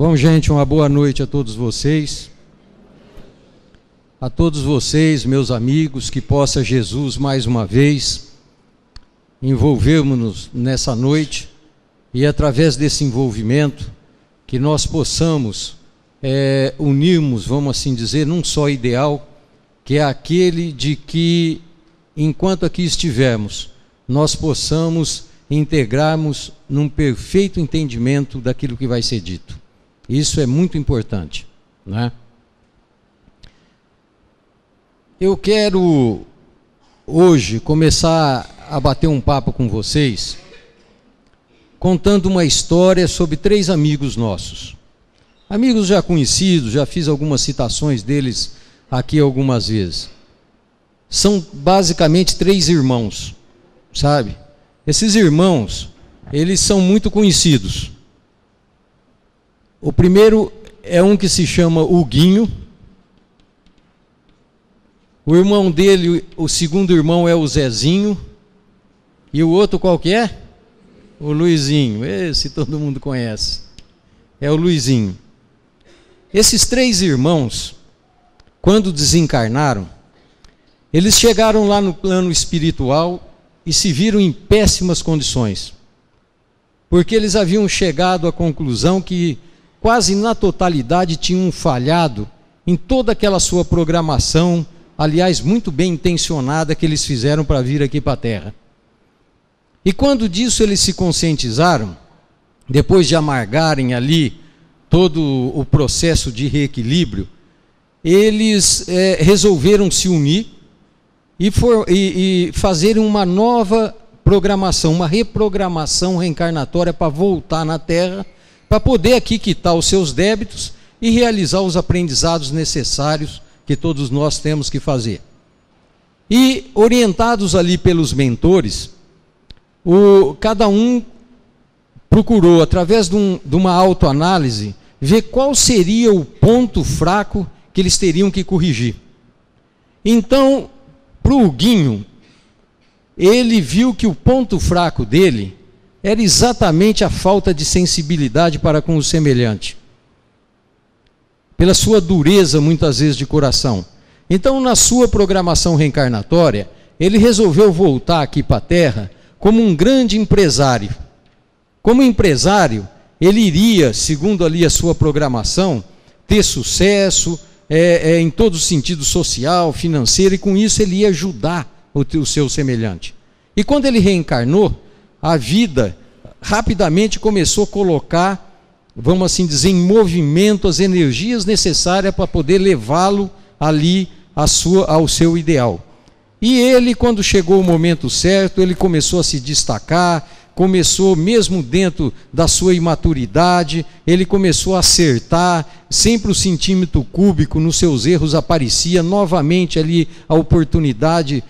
Bom, gente, uma boa noite a todos vocês. A todos vocês, meus amigos, que possa Jesus mais uma vez envolvermos-nos nessa noite e através desse envolvimento que nós possamos unirmos, vamos assim dizer, num só ideal, que é aquele de que, enquanto aqui estivermos, nós possamos integrarmos num perfeito entendimento daquilo que vai ser dito. Isso é muito importante, né? Eu quero hoje começar a bater um papo com vocês, contando uma história sobre 3 amigos nossos. Amigos já conhecidos, já fiz algumas citações deles aqui algumas vezes. São basicamente 3 irmãos, sabe? Esses irmãos, eles são muito conhecidos. O primeiro é um que se chama Huguinho. O irmão dele, o segundo irmão é o Zezinho. E o outro qual que é? O Luizinho. Esse todo mundo conhece. É o Luizinho. Esses 3 irmãos, quando desencarnaram, eles chegaram lá no plano espiritual e se viram em péssimas condições. Porque eles haviam chegado à conclusão que quase na totalidade tinham falhado em toda aquela sua programação, aliás, muito bem intencionada, que eles fizeram para vir aqui para a Terra. E quando disso eles se conscientizaram, depois de amargarem ali todo o processo de reequilíbrio, eles resolveram se unir e fazerem uma nova programação, uma reprogramação reencarnatória para voltar na Terra, para poder aqui quitar os seus débitos e realizar os aprendizados necessários que todos nós temos que fazer. E orientados ali pelos mentores, cada um procurou, através de uma autoanálise, ver qual seria o ponto fraco que eles teriam que corrigir. Então, para o Huguinho, ele viu que o ponto fraco dele era exatamente a falta de sensibilidade para com o semelhante, pela sua dureza muitas vezes de coração. Então, na sua programação reencarnatória, ele resolveu voltar aqui para a Terra como um grande empresário. Como empresário, ele iria, segundo ali a sua programação, ter sucesso em todo o sentido social, financeiro, e com isso ele ia ajudar o seu semelhante. E quando ele reencarnou, a vida rapidamente começou a colocar, vamos assim dizer, em movimento as energias necessárias para poder levá-lo ali ao seu ideal. E ele, quando chegou o momento certo, ele começou a se destacar, começou, mesmo dentro da sua imaturidade, ele começou a acertar, sempre o centímetro cúbico nos seus erros aparecia, novamente ali a oportunidade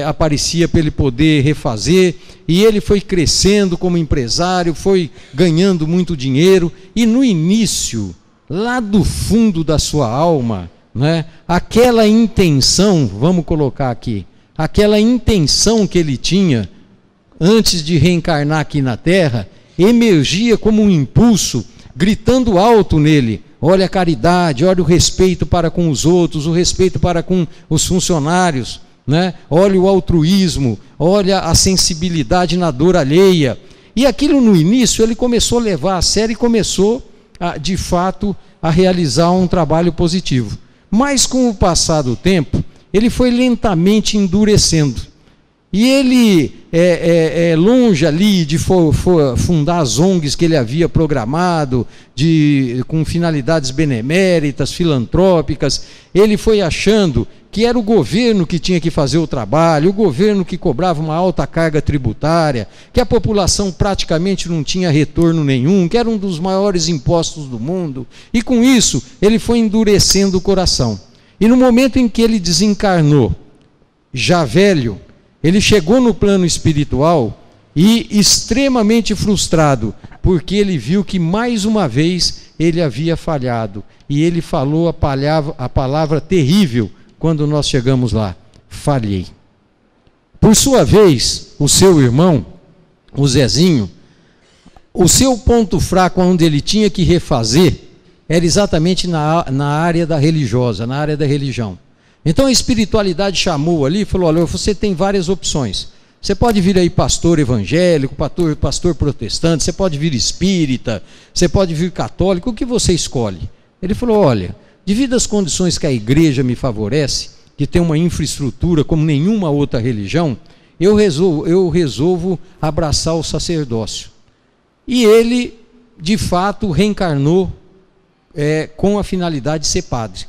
aparecia para ele poder refazer, e ele foi crescendo como empresário, foi ganhando muito dinheiro, e no início, lá do fundo da sua alma, né, aquela intenção, vamos colocar aqui, aquela intenção que ele tinha, antes de reencarnar aqui na Terra, emergia como um impulso, gritando alto nele: olha a caridade, olha o respeito para com os outros, o respeito para com os funcionários, né? Olha o altruísmo, olha a sensibilidade na dor alheia. E aquilo no início ele começou a levar a sério e começou, de fato, a realizar um trabalho positivo. Mas com o passar do tempo, ele foi lentamente endurecendo. E ele, longe ali de fundar as ONGs que ele havia programado, com finalidades beneméritas, filantrópicas, ele foi achando que era o governo que tinha que fazer o trabalho, o governo que cobrava uma alta carga tributária, que a população praticamente não tinha retorno nenhum, que era um dos maiores impostos do mundo. E com isso, ele foi endurecendo o coração. E no momento em que ele desencarnou, já velho, ele chegou no plano espiritual e extremamente frustrado, porque ele viu que mais uma vez ele havia falhado. E ele falou a palavra terrível quando nós chegamos lá: falhei. Por sua vez, o seu irmão, o Zezinho, o seu ponto fraco onde ele tinha que refazer, era exatamente na área da religiosa, na área da religião. Então a espiritualidade chamou ali e falou: olha, você tem várias opções. Você pode vir aí pastor evangélico, pastor protestante, você pode vir espírita, você pode vir católico, o que você escolhe? Ele falou: olha, devido às condições que a igreja me favorece, que tem uma infraestrutura como nenhuma outra religião, eu resolvo abraçar o sacerdócio. E ele, de fato, reencarnou com a finalidade de ser padre.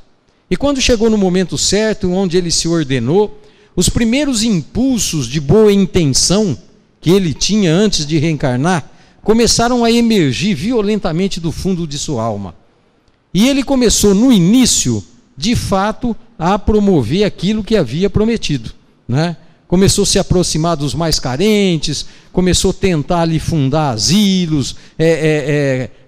E quando chegou no momento certo, onde ele se ordenou, os primeiros impulsos de boa intenção que ele tinha antes de reencarnar começaram a emergir violentamente do fundo de sua alma. E ele começou, no início, de fato, a promover aquilo que havia prometido, né? Começou a se aproximar dos mais carentes, começou a tentar ali fundar asilos,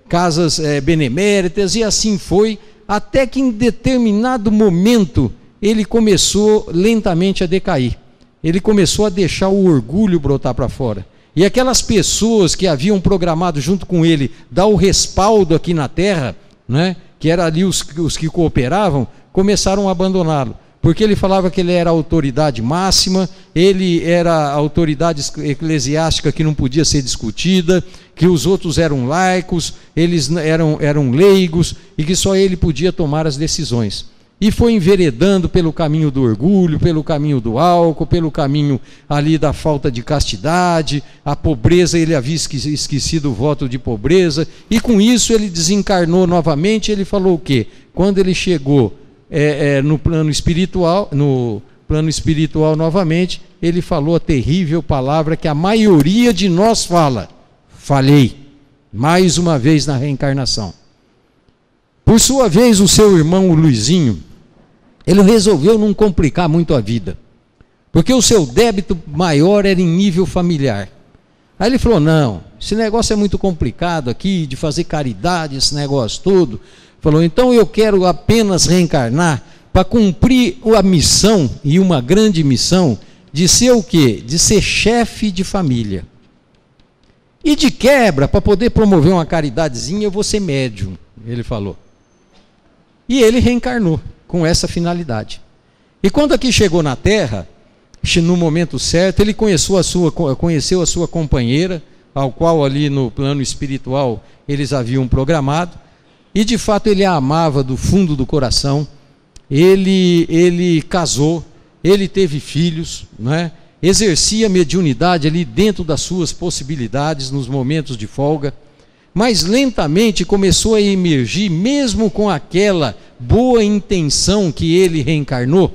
casas beneméritas, e assim foi, até que em determinado momento ele começou lentamente a decair. Ele começou a deixar o orgulho brotar para fora. E aquelas pessoas que haviam programado junto com ele dar o respaldo aqui na terra, né, que eram ali os que cooperavam, começaram a abandoná-lo. Porque ele falava que ele era a autoridade máxima, ele era a autoridade eclesiástica que não podia ser discutida, que os outros eram laicos, eles eram leigos, e que só ele podia tomar as decisões. E foi enveredando pelo caminho do orgulho, pelo caminho do álcool, pelo caminho ali da falta de castidade, a pobreza, ele havia esquecido o voto de pobreza, e com isso ele desencarnou novamente. Ele falou o quê? Quando ele chegou no plano espiritual novamente, ele falou a terrível palavra que a maioria de nós fala: falhei, mais uma vez na reencarnação. Por sua vez, o seu irmão, o Luizinho, ele resolveu não complicar muito a vida, porque o seu débito maior era em nível familiar. Aí ele falou: não, esse negócio é muito complicado aqui, de fazer caridade, esse negócio todo. Falou: então eu quero apenas reencarnar para cumprir a missão, e uma grande missão, de ser o quê? De ser chefe de família. E de quebra, para poder promover uma caridadezinha, eu vou ser médium, ele falou. E ele reencarnou com essa finalidade. E quando aqui chegou na Terra, no momento certo, ele conheceu a sua companheira, ao qual ali no plano espiritual eles haviam programado, e de fato ele a amava do fundo do coração. Ele casou, ele teve filhos, né? Exercia mediunidade ali dentro das suas possibilidades, nos momentos de folga, mas lentamente começou a emergir, mesmo com aquela boa intenção que ele reencarnou,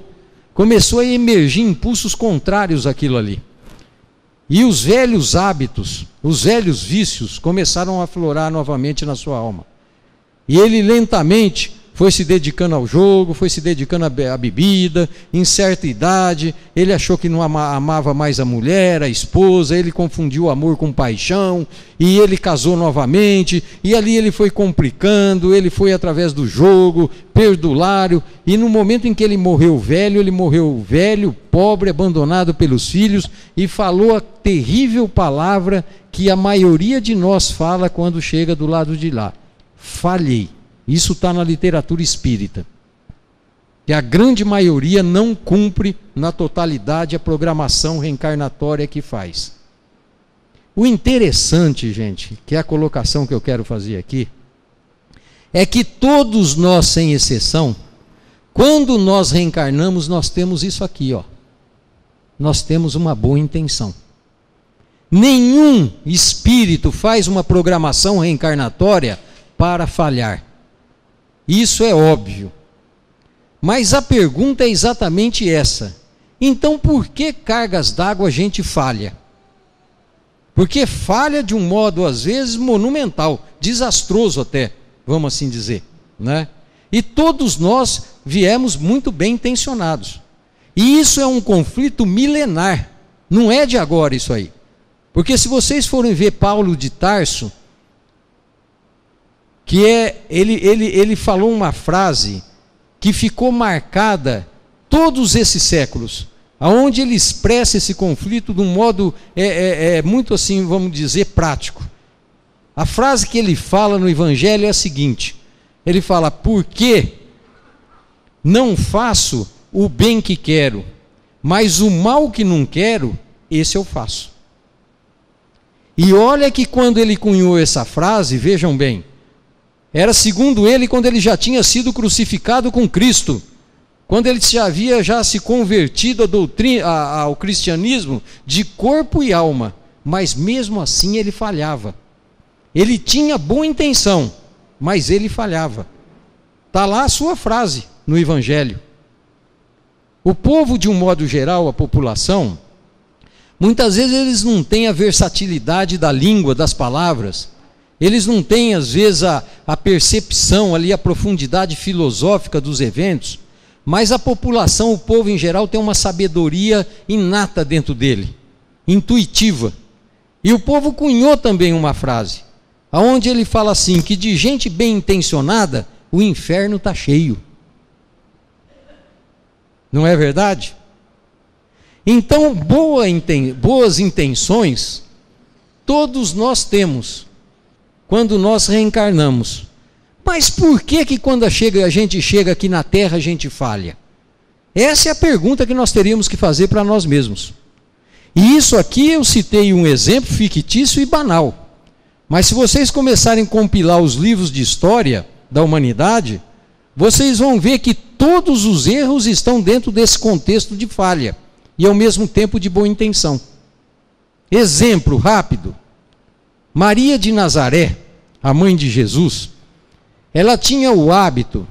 começou a emergir impulsos contrários àquilo ali. E os velhos hábitos, os velhos vícios começaram a aflorar novamente na sua alma. E ele lentamente foi se dedicando ao jogo, foi se dedicando à bebida. Em certa idade, ele achou que não amava mais a mulher, a esposa, ele confundiu o amor com paixão, e ele casou novamente, e ali ele foi complicando, ele foi através do jogo, perdulário, e no momento em que ele morreu velho, pobre, abandonado pelos filhos, e falou a terrível palavra que a maioria de nós fala quando chega do lado de lá: falhei. Isso está na literatura espírita, que a grande maioria não cumpre na totalidade a programação reencarnatória que faz. O interessante, gente, que é a colocação que eu quero fazer aqui, é que todos nós, sem exceção, quando nós reencarnamos, nós temos isso aqui, ó. Nós temos uma boa intenção. Nenhum espírito faz uma programação reencarnatória para falhar. Isso é óbvio. Mas a pergunta é exatamente essa: então por que cargas d'água a gente falha? Porque falha de um modo às vezes monumental, desastroso até, vamos assim dizer, né? E todos nós viemos muito bem intencionados. E isso é um conflito milenar, não é de agora isso aí. Porque se vocês forem ver Paulo de Tarso, que ele falou uma frase que ficou marcada todos esses séculos, aonde ele expressa esse conflito de um modo muito assim, vamos dizer, prático. A frase que ele fala no Evangelho é a seguinte: Ele fala: porque não faço o bem que quero, mas o mal que não quero, esse eu faço. E olha que quando ele cunhou essa frase, vejam bem, era segundo ele quando ele já tinha sido crucificado com Cristo, quando ele já havia se convertido ao cristianismo de corpo e alma, mas mesmo assim ele falhava. Ele tinha boa intenção, mas ele falhava. Está lá a sua frase no Evangelho. O povo, de um modo geral, a população, muitas vezes eles não têm a versatilidade da língua, das palavras, eles não têm às vezes a percepção ali, a profundidade filosófica dos eventos, mas a população, o povo em geral, tem uma sabedoria inata dentro dele, intuitiva. E o povo cunhou também uma frase, onde ele fala assim, que de gente bem intencionada, o inferno está cheio. Não é verdade? Então, boas intenções, todos nós temos, quando nós reencarnamos. Mas por que quando a gente chega aqui na Terra, a gente falha? Essa é a pergunta que nós teríamos que fazer para nós mesmos. E isso aqui eu citei um exemplo fictício e banal. Mas se vocês começarem a compilar os livros de história da humanidade, vocês vão ver que todos os erros estão dentro desse contexto de falha e ao mesmo tempo de boa intenção. Exemplo rápido: Maria de Nazaré, a mãe de Jesus, ela tinha o hábito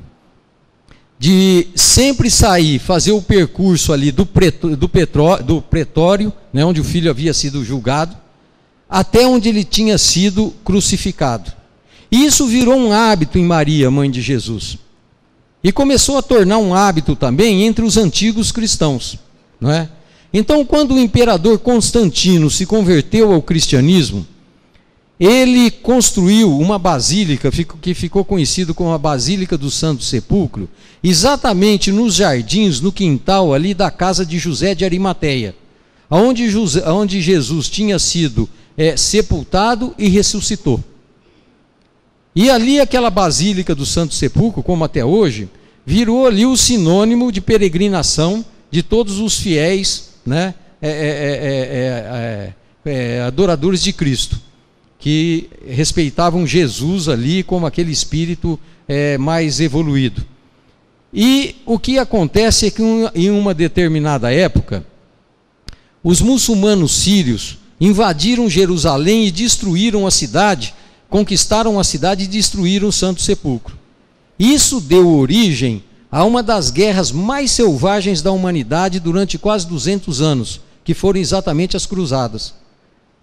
de sempre sair, fazer o percurso ali do pretório, né, onde o filho havia sido julgado, até onde ele tinha sido crucificado. E isso virou um hábito em Maria, mãe de Jesus. E começou a tornar um hábito também entre os antigos cristãos, não é? Então, quando o imperador Constantino se converteu ao cristianismo, ele construiu uma basílica que ficou conhecido como a Basílica do Santo Sepulcro, exatamente nos jardins, no quintal ali da casa de José de Arimateia, onde Jesus tinha sido sepultado e ressuscitou. E ali aquela Basílica do Santo Sepulcro, como até hoje, virou ali o sinônimo de peregrinação de todos os fiéis, né, adoradores de Cristo, que respeitavam Jesus ali como aquele espírito mais evoluído. E o que acontece é que em uma determinada época, os muçulmanos sírios invadiram Jerusalém e destruíram a cidade, conquistaram a cidade e destruíram o Santo Sepulcro. Isso deu origem a uma das guerras mais selvagens da humanidade durante quase 200 anos, que foram exatamente as Cruzadas.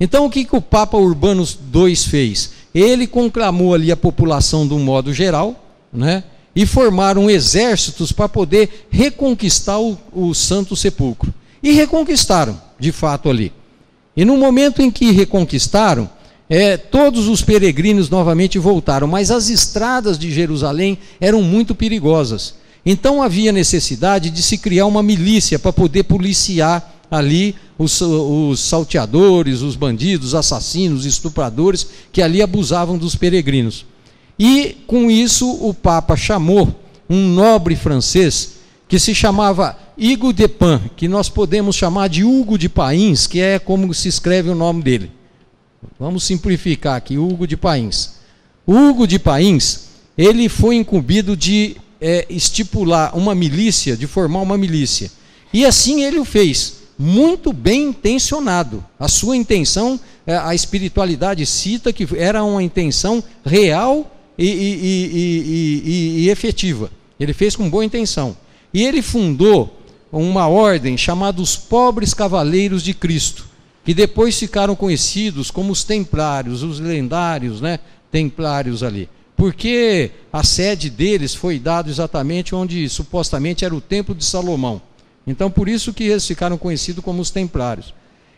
Então o que o Papa Urbano II fez? Ele conclamou ali a população de um modo geral, né, e formaram exércitos para poder reconquistar o Santo Sepulcro. E reconquistaram, de fato, ali. E no momento em que reconquistaram, todos os peregrinos novamente voltaram, mas as estradas de Jerusalém eram muito perigosas. Então havia necessidade de se criar uma milícia para poder policiar ali os salteadores, os bandidos, assassinos, estupradores que ali abusavam dos peregrinos. E com isso o Papa chamou um nobre francês que se chamava Hugo de Pin, que nós podemos chamar de Hugo de Pains, que é como se escreve o nome dele. Vamos simplificar aqui, Hugo de Pains. O Hugo de Pains, ele foi incumbido de estipular uma milícia, de formar uma milícia. E assim ele o fez, muito bem intencionado. A sua intenção, a espiritualidade cita que era uma intenção real e efetiva. Ele fez com boa intenção. E ele fundou uma ordem chamada os Pobres Cavaleiros de Cristo, que depois ficaram conhecidos como os Templários, os lendários, né, Templários ali. Porque a sede deles foi dada exatamente onde supostamente era o Templo de Salomão. Então por isso que eles ficaram conhecidos como os Templários.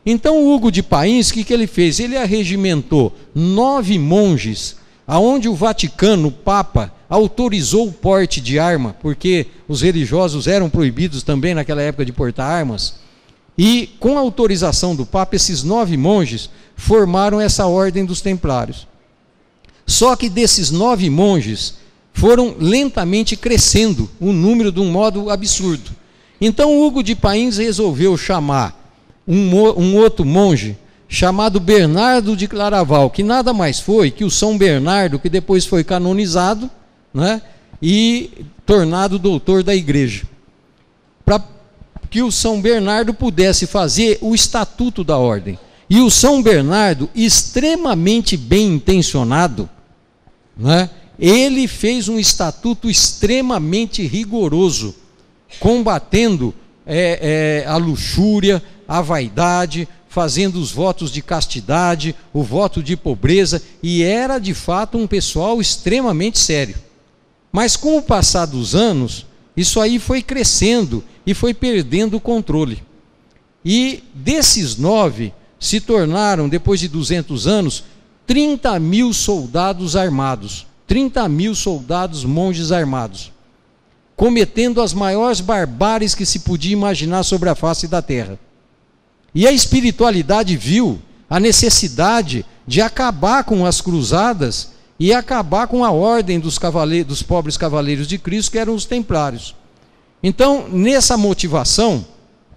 Então o Hugo de Pains, o que ele fez? Ele arregimentou 9 monges, aonde o Vaticano, o Papa, autorizou o porte de arma, porque os religiosos eram proibidos também naquela época de portar armas. E com a autorização do Papa, esses 9 monges formaram essa ordem dos Templários. Só que desses 9 monges, foram lentamente crescendo o número de um modo absurdo. Então Hugo de Pains resolveu chamar um outro monge chamado Bernardo de Claraval, que nada mais foi que o São Bernardo, que depois foi canonizado, né, e tornado doutor da igreja, para que o São Bernardo pudesse fazer o estatuto da ordem. E o São Bernardo, extremamente bem intencionado, né, ele fez um estatuto extremamente rigoroso, combatendo a luxúria, a vaidade, fazendo os votos de castidade, o voto de pobreza, e era de fato um pessoal extremamente sério. Mas com o passar dos anos, isso aí foi crescendo e foi perdendo o controle. E desses 9, se tornaram, depois de 200 anos, 30.000 soldados armados, 30.000 soldados monges armados, cometendo as maiores barbáries que se podia imaginar sobre a face da terra. E a espiritualidade viu a necessidade de acabar com as cruzadas e acabar com a ordem dos pobres cavaleiros de Cristo, que eram os templários. Então, nessa motivação,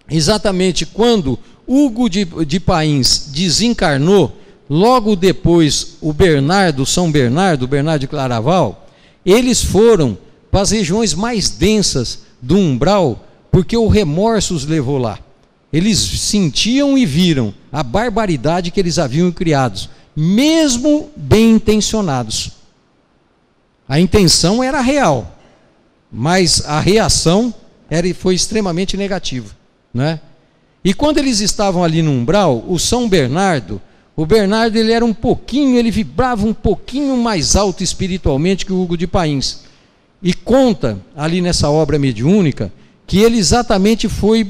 exatamente quando Hugo de Pains desencarnou, logo depois São Bernardo de Claraval, eles foram para as regiões mais densas do umbral, porque o remorso os levou lá. Eles sentiam e viram a barbaridade que eles haviam criado, mesmo bem intencionados. A intenção era real, mas a reação foi extremamente negativa, né? E quando eles estavam ali no umbral, o São Bernardo, ele era ele vibrava um pouquinho mais alto espiritualmente que o Hugo de Pains. E conta ali nessa obra mediúnica que ele exatamente foi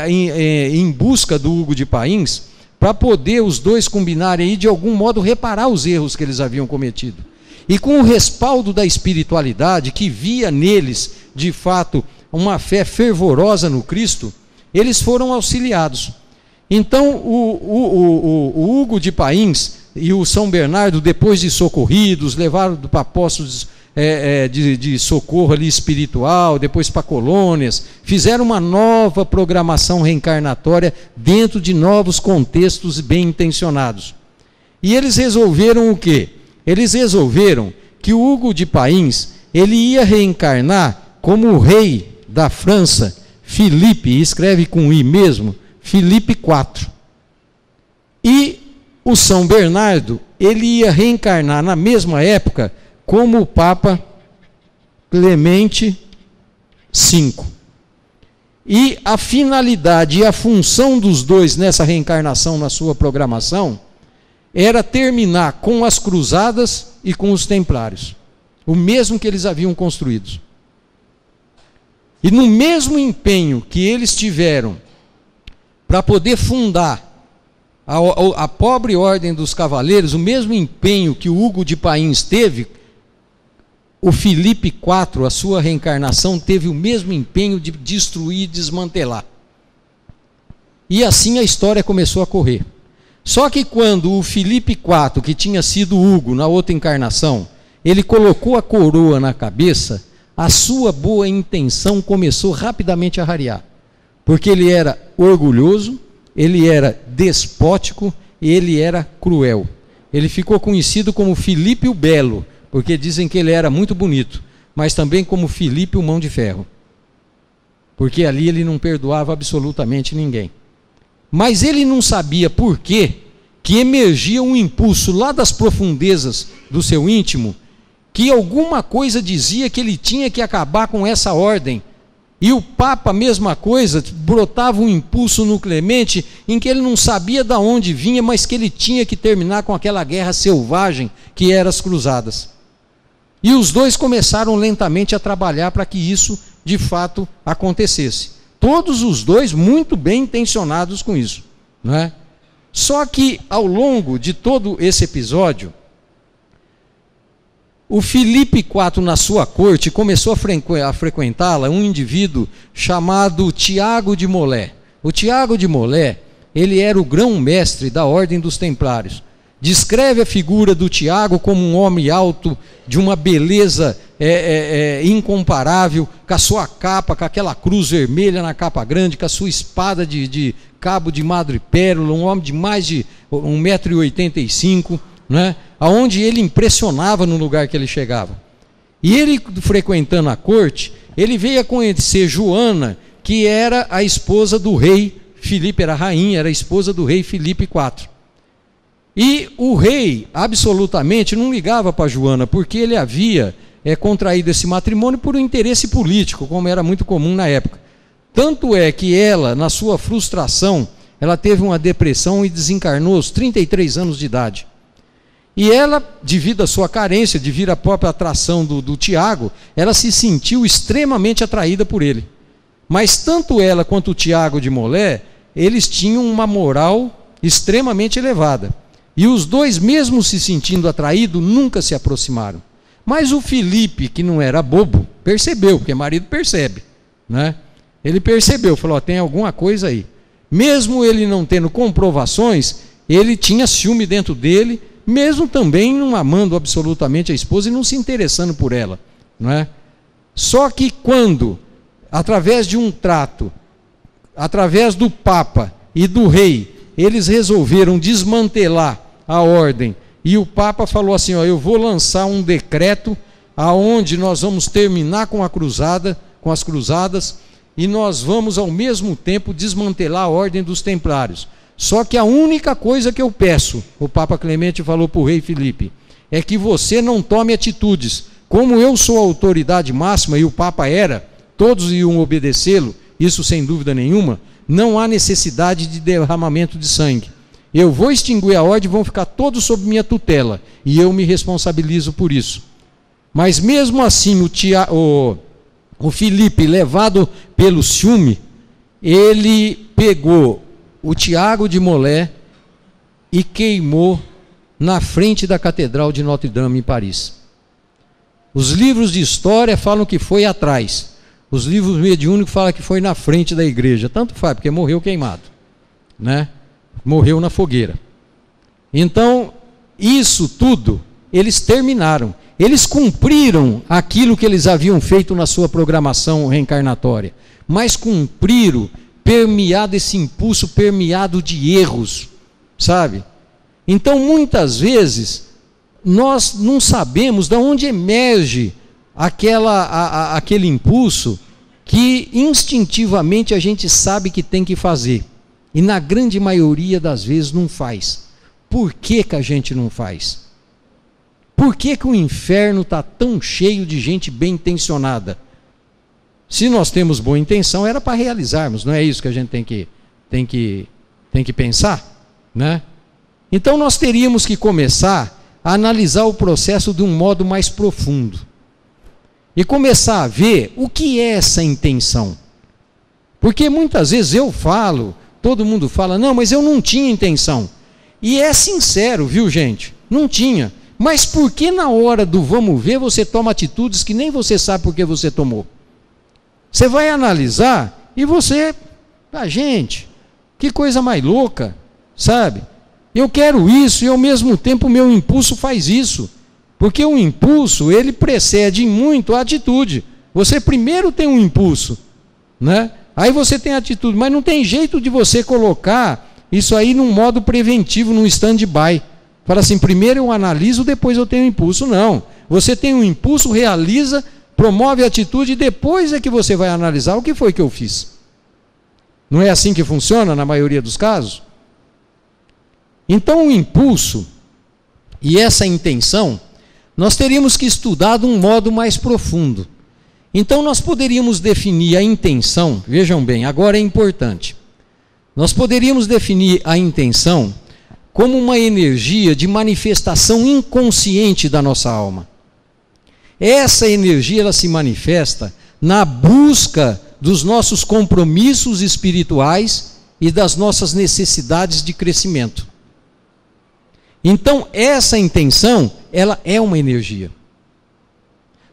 em busca do Hugo de Pains para poder os dois combinarem e de algum modo reparar os erros que eles haviam cometido. E com o respaldo da espiritualidade, que via neles de fato uma fé fervorosa no Cristo, eles foram auxiliados. Então o Hugo de Pains e o São Bernardo, depois de socorridos, levaram para postos de socorro ali espiritual, depois para colônias, fizeram uma nova programação reencarnatória dentro de novos contextos bem intencionados. E eles resolveram o quê? Eles resolveram que o Hugo de Pains, ele ia reencarnar como o rei da França, Filipe, escreve com I mesmo, Filipe IV. E o São Bernardo, ele ia reencarnar na mesma época como o Papa Clemente V. E a finalidade e a função dos dois nessa reencarnação, na sua programação, era terminar com as cruzadas e com os templários, o mesmo que eles haviam construído. E no mesmo empenho que eles tiveram para poder fundar a pobre ordem dos cavaleiros, o mesmo empenho que o Hugo de Pains teve, o Filipe IV, a sua reencarnação, teve o mesmo empenho de destruir e desmantelar. E assim a história começou a correr. Só que quando o Filipe IV, que tinha sido Hugo na outra encarnação, ele colocou a coroa na cabeça, a sua boa intenção começou rapidamente a rarear. Porque ele era orgulhoso, ele era despótico e ele era cruel. Ele ficou conhecido como Filipe o Belo, porque dizem que ele era muito bonito, mas também como Filipe o Mão de Ferro, porque ali ele não perdoava absolutamente ninguém. Mas ele não sabia por quê que emergia um impulso lá das profundezas do seu íntimo, que alguma coisa dizia que ele tinha que acabar com essa ordem. E o Papa, mesma coisa, brotava um impulso no Clemente em que ele não sabia de onde vinha, mas que ele tinha que terminar com aquela guerra selvagem que eram as cruzadas. E os dois começaram lentamente a trabalhar para que isso de fato acontecesse. Todos os dois muito bem intencionados com isso, não é? Só que ao longo de todo esse episódio, o Filipe IV, na sua corte, começou a frequentá-la um indivíduo chamado Tiago de Molé. O Tiago de Molé, ele era o grão-mestre da Ordem dos Templários. descreve a figura do Tiago como um homem alto, de uma beleza incomparável, com a sua capa, com aquela cruz vermelha na capa grande, com a sua espada de cabo de madrepérola, um homem de mais de 1,85 m, né? Aonde ele impressionava no lugar que ele chegava. E ele, frequentando a corte, ele veio a conhecer Joana, que era a esposa do rei Filipe, era a rainha, era a esposa do rei Filipe IV. E o rei absolutamente não ligava para Joana, porque ele havia contraído esse matrimônio por um interesse político, como era muito comum na época. Tanto é que ela, na sua frustração, ela teve uma depressão e desencarnou aos 33 anos de idade. E ela, devido à sua carência, devido à própria atração do Tiago, ela se sentiu extremamente atraída por ele. Mas tanto ela quanto o Tiago de Molé, eles tinham uma moral extremamente elevada. E os dois, mesmo se sentindo atraídos, nunca se aproximaram. Mas o Filipe, que não era bobo, percebeu, porque marido percebe, né? Ele percebeu, falou, tem alguma coisa aí. Mesmo ele não tendo comprovações, ele tinha ciúme dentro dele, mesmo também não amando absolutamente a esposa e não se interessando por ela, não é? Só que quando, através de um trato, através do Papa e do rei, eles resolveram desmantelar a ordem, e o Papa falou assim, eu vou lançar um decreto aonde nós vamos terminar com a cruzada, com as cruzadas, e nós vamos ao mesmo tempo desmantelar a ordem dos templários. Só que a única coisa que eu peço, o Papa Clemente falou para o rei Filipe, é que você não tome atitudes. Como eu sou a autoridade máxima, e o Papa era, todos iam obedecê-lo, isso sem dúvida nenhuma, não há necessidade de derramamento de sangue. Eu vou extinguir a ordem, vão ficar todos sob minha tutela, e eu me responsabilizo por isso. Mas mesmo assim, o Filipe, levado pelo ciúme, ele pegou o Tiago de Molé e queimou na frente da Catedral de Notre-Dame em Paris. Os livros de história falam que foi atrás. Os livros mediúnicos falam que foi na frente da igreja. Tanto faz, porque morreu queimado, né? Morreu na fogueira. Então, isso tudo, eles terminaram. Eles cumpriram aquilo que eles haviam feito na sua programação reencarnatória, mas cumpriram permeado esse impulso, permeado de erros, sabe? Então, muitas vezes, nós não sabemos de onde emerge aquele impulso que instintivamente a gente sabe que tem que fazer. E na grande maioria das vezes não faz. Por que que a gente não faz? Por que que o inferno está tão cheio de gente bem intencionada? Se nós temos boa intenção, era para realizarmos, não é isso que a gente tem que pensar, né? Então nós teríamos que começar a analisar o processo de um modo mais profundo. E começar a ver o que é essa intenção. Porque muitas vezes eu falo, todo mundo fala, não, mas eu não tinha intenção. E é sincero, viu, gente? Não tinha. Mas por que na hora do vamos ver você toma atitudes que nem você sabe por que você tomou? Você vai analisar e você, gente, que coisa mais louca, sabe? Eu quero isso e ao mesmo tempo o meu impulso faz isso. Porque o impulso, ele precede muito a atitude. Você primeiro tem um impulso, né? Aí você tem a atitude, mas não tem jeito de você colocar isso aí num modo preventivo, num stand-by. Fala assim, primeiro eu analiso, depois eu tenho impulso. Não, você tem um impulso, realiza, promove a atitude e depois é que você vai analisar o que foi que eu fiz. Não é assim que funciona na maioria dos casos? Então o impulso e essa intenção, nós teríamos que estudar de um modo mais profundo. Então nós poderíamos definir a intenção, vejam bem, agora é importante. Nós poderíamos definir a intenção como uma energia de manifestação inconsciente da nossa alma. Essa energia ela se manifesta na busca dos nossos compromissos espirituais e das nossas necessidades de crescimento. Então, essa intenção, ela é uma energia.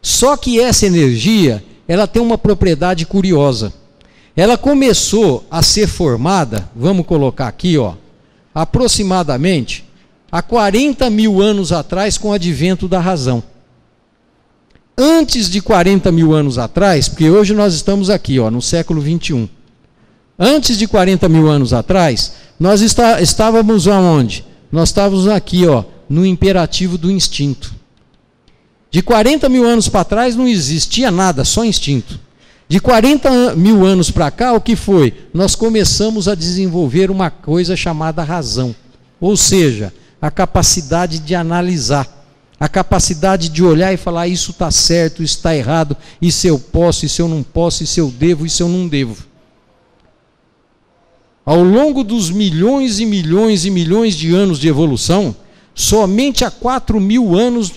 Só que essa energia, ela tem uma propriedade curiosa. Ela começou a ser formada, vamos colocar aqui, aproximadamente há 40 mil anos atrás com o advento da razão. Antes de 40 mil anos atrás, porque hoje nós estamos aqui, no século 21. Antes de 40 mil anos atrás, nós estávamos aonde? Nós estávamos aqui, no imperativo do instinto. De 40 mil anos para trás não existia nada, só instinto. De 40 mil anos para cá, o que foi? Nós começamos a desenvolver uma coisa chamada razão. Ou seja, a capacidade de analisar, a capacidade de olhar e falar, isso está certo, isso está errado, isso eu posso, isso eu não posso, isso eu devo, isso eu não devo. Ao longo dos milhões e milhões e milhões de anos de evolução, somente há 40 mil anos,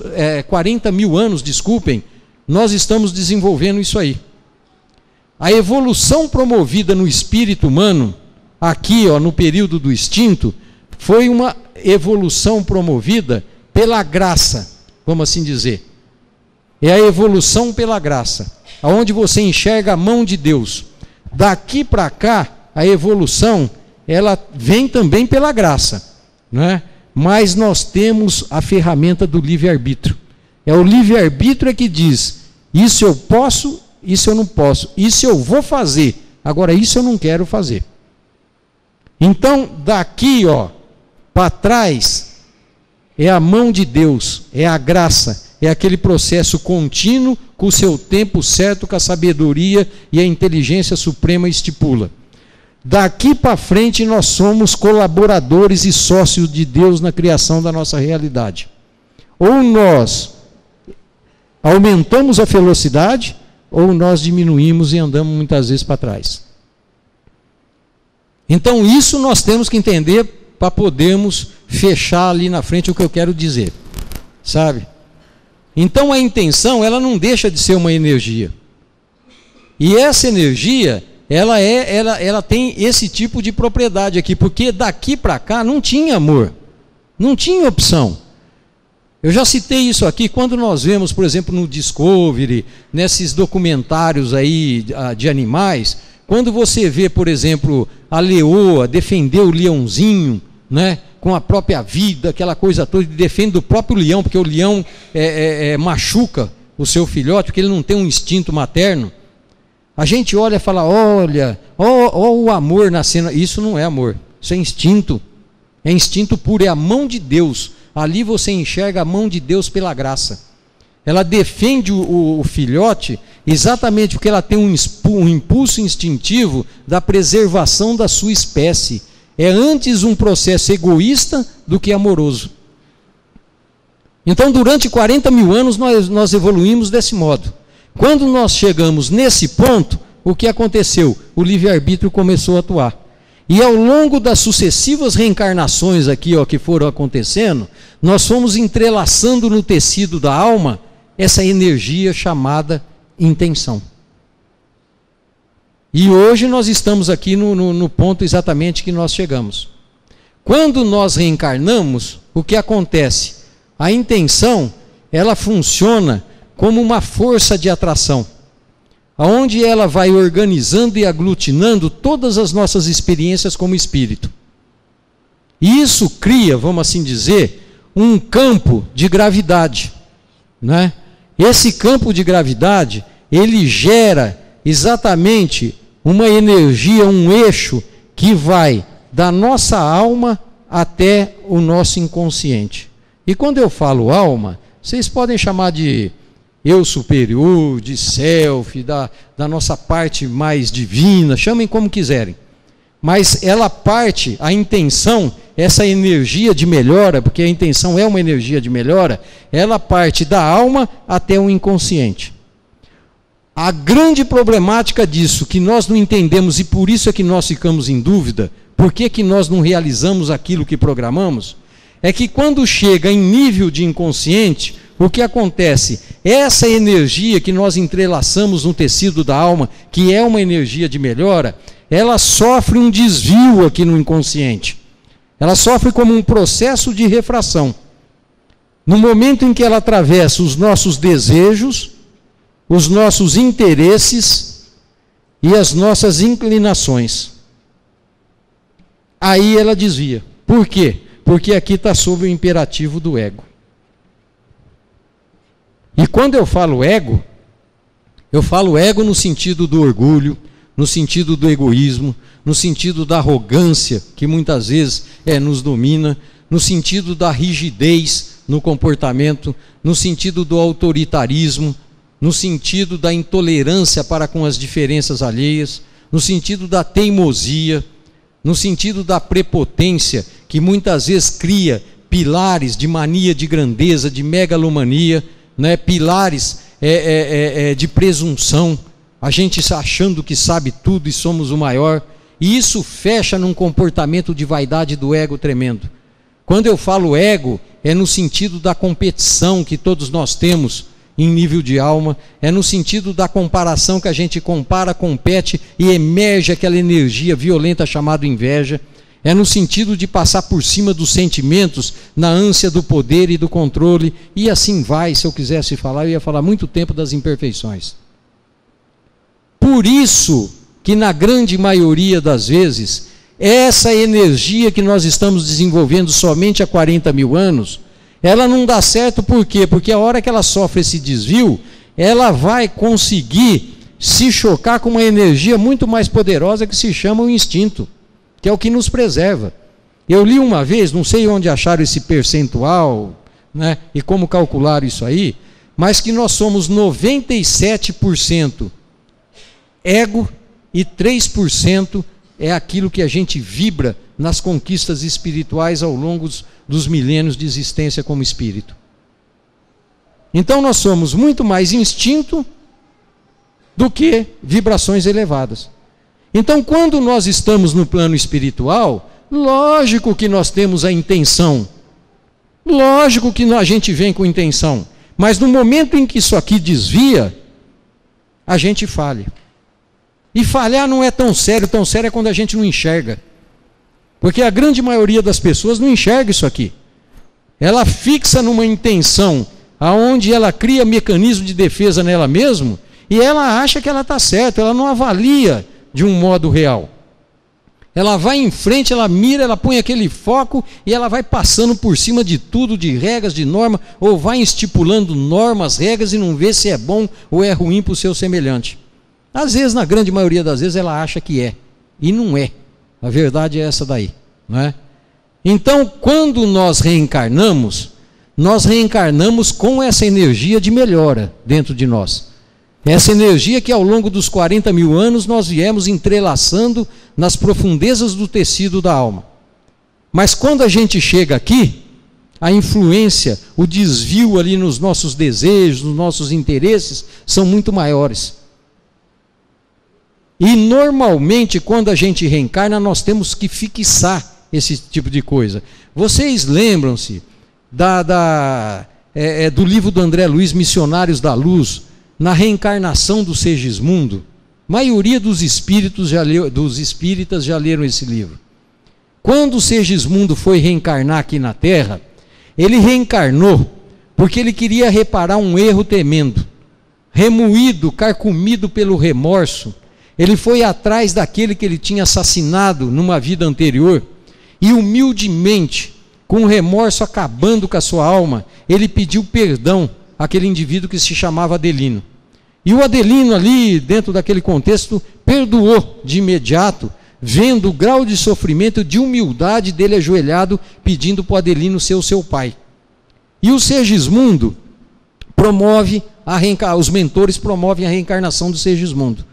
nós estamos desenvolvendo isso aí. A evolução promovida no espírito humano, aqui no período do instinto, foi uma evolução promovida pela graça, vamos assim dizer. É a evolução pela graça, aonde você enxerga a mão de Deus. Daqui para cá, a evolução, ela vem também pela graça, né? Mas nós temos a ferramenta do livre-arbítrio. É o livre-arbítrio que diz, isso eu posso, isso eu não posso, isso eu vou fazer, agora isso eu não quero fazer. Então, daqui para trás, é a mão de Deus, é a graça, é aquele processo contínuo, com o seu tempo certo, com a sabedoria e a inteligência suprema estipula. Daqui para frente nós somos colaboradores e sócios de Deus na criação da nossa realidade. Ou nós aumentamos a velocidade, ou nós diminuímos e andamos muitas vezes para trás. Então isso nós temos que entender para podermos fechar ali na frente o que eu quero dizer. Sabe? Então a intenção, ela não deixa de ser uma energia. E essa energia, ela tem esse tipo de propriedade aqui, porque daqui para cá não tinha amor, não tinha opção. Eu já citei isso aqui, quando nós vemos, por exemplo, no Discovery, nesses documentários aí de animais, quando você vê, por exemplo, a leoa defender o leãozinho, né, com a própria vida, aquela coisa toda, defende o próprio leão, porque o leão machuca o seu filhote, porque ele não tem um instinto materno. A gente olha e fala, olha o amor na cena. Isso não é amor, isso é instinto puro, é a mão de Deus. Ali você enxerga a mão de Deus pela graça. Ela defende o filhote exatamente porque ela tem um impulso instintivo da preservação da sua espécie. É antes um processo egoísta do que amoroso. Então, durante 40 mil anos, nós evoluímos desse modo. Quando nós chegamos nesse ponto, o que aconteceu? O livre-arbítrio começou a atuar. E ao longo das sucessivas reencarnações aqui, que foram acontecendo, nós fomos entrelaçando no tecido da alma essa energia chamada intenção. E hoje nós estamos aqui no ponto exatamente que nós chegamos. Quando nós reencarnamos, o que acontece? A intenção, ela funciona como uma força de atração, onde ela vai organizando e aglutinando todas as nossas experiências como espírito. E isso cria, vamos assim dizer, um campo de gravidade, né? Esse campo de gravidade, ele gera exatamente uma energia, um eixo que vai da nossa alma até o nosso inconsciente. E quando eu falo alma, vocês podem chamar de eu superior, de self, da nossa parte mais divina, chamem como quiserem. Mas ela parte, a intenção, essa energia de melhora, porque a intenção é uma energia de melhora, ela parte da alma até o inconsciente. A grande problemática disso, que nós não entendemos e por isso é que nós ficamos em dúvida, por que nós não realizamos aquilo que programamos, é que quando chega em nível de inconsciente, o que acontece? Essa energia que nós entrelaçamos no tecido da alma, que é uma energia de melhora, ela sofre um desvio aqui no inconsciente. Ela sofre como um processo de refração. No momento em que ela atravessa os nossos desejos, os nossos interesses e as nossas inclinações. Aí ela desvia. Por quê? Porque aqui está sob o imperativo do ego. E quando eu falo ego no sentido do orgulho, no sentido do egoísmo, no sentido da arrogância, que muitas vezes nos domina, no sentido da rigidez no comportamento, no sentido do autoritarismo, no sentido da intolerância para com as diferenças alheias, no sentido da teimosia, no sentido da prepotência, que muitas vezes cria pilares de mania de grandeza, de megalomania, né? Pilares de presunção, a gente achando que sabe tudo e somos o maior, e isso fecha num comportamento de vaidade do ego tremendo. Quando eu falo ego, é no sentido da competição que todos nós temos em nível de alma, é no sentido da comparação que a gente compara, compete e emerge aquela energia violenta chamada inveja, é no sentido de passar por cima dos sentimentos na ânsia do poder e do controle, e assim vai. Se eu quisesse falar, eu ia falar muito tempo das imperfeições. Por isso que na grande maioria das vezes, essa energia que nós estamos desenvolvendo somente há 40 mil anos, ela não dá certo. Por quê? Porque a hora que ela sofre esse desvio, ela vai conseguir se chocar com uma energia muito mais poderosa que se chama o instinto, que é o que nos preserva. Eu li uma vez, não sei onde acharam esse percentual, né, e como calcular isso aí, mas que nós somos 97% ego e 3% é aquilo que a gente vibra nas conquistas espirituais ao longo dos milênios de existência como espírito. Então nós somos muito mais instinto do que vibrações elevadas. Então quando nós estamos no plano espiritual, lógico que nós temos a intenção, lógico que a gente vem com intenção, mas no momento em que isso aqui desvia, a gente falha. E falhar não é tão sério é quando a gente não enxerga. Porque a grande maioria das pessoas não enxerga isso aqui. Ela fixa numa intenção, aonde ela cria mecanismo de defesa nela mesma, e ela acha que ela está certa, ela não avalia de um modo real. Ela vai em frente, ela mira, ela põe aquele foco, e ela vai passando por cima de tudo, de regras, de norma, ou vai estipulando normas, regras, e não vê se é bom ou é ruim para o seu semelhante. Às vezes, na grande maioria das vezes, ela acha que é, e não é. A verdade é essa daí, não é? Então, quando nós reencarnamos com essa energia de melhora dentro de nós. Essa energia que ao longo dos 40 mil anos nós viemos entrelaçando nas profundezas do tecido da alma. Mas quando a gente chega aqui, a influência, o desvio ali nos nossos desejos, nos nossos interesses, são muito maiores. E normalmente quando a gente reencarna nós temos que fixar esse tipo de coisa. Vocês lembram-se do livro do André Luiz, Missionários da Luz, na reencarnação do Segismundo? A maioria dos espíritas já leram esse livro. Quando o Segismundo foi reencarnar aqui na Terra, ele reencarnou porque ele queria reparar um erro tremendo. Remoído, carcomido pelo remorso, ele foi atrás daquele que ele tinha assassinado numa vida anterior e humildemente, com o remorso acabando com a sua alma, ele pediu perdão àquele indivíduo que se chamava Adelino. E o Adelino ali, dentro daquele contexto, perdoou de imediato, vendo o grau de sofrimento, de humildade dele ajoelhado, pedindo para o Adelino ser o seu pai. E o Segismundo promove, os mentores promovem a reencarnação do Segismundo.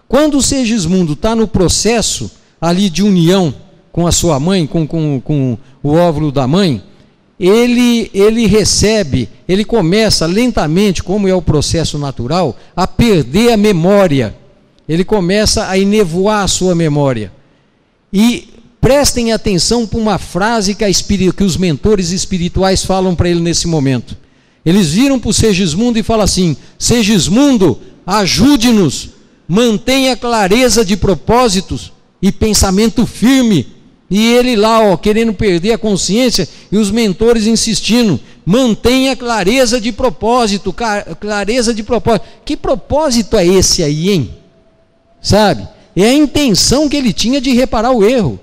Quando o Segismundo está no processo ali de união com a sua mãe, com o óvulo da mãe, ele começa lentamente, como é o processo natural, a perder a memória. Ele começa a enevoar a sua memória. E prestem atenção para uma frase que os mentores espirituais falam para ele nesse momento. Eles viram para o Segismundo e falam assim: Segismundo, ajude-nos, mantenha clareza de propósitos e pensamento firme. E ele lá, querendo perder a consciência, e os mentores insistindo: mantenha clareza de propósito, clareza de propósito. Que propósito é esse aí, hein? Sabe? É a intenção que ele tinha de reparar o erro.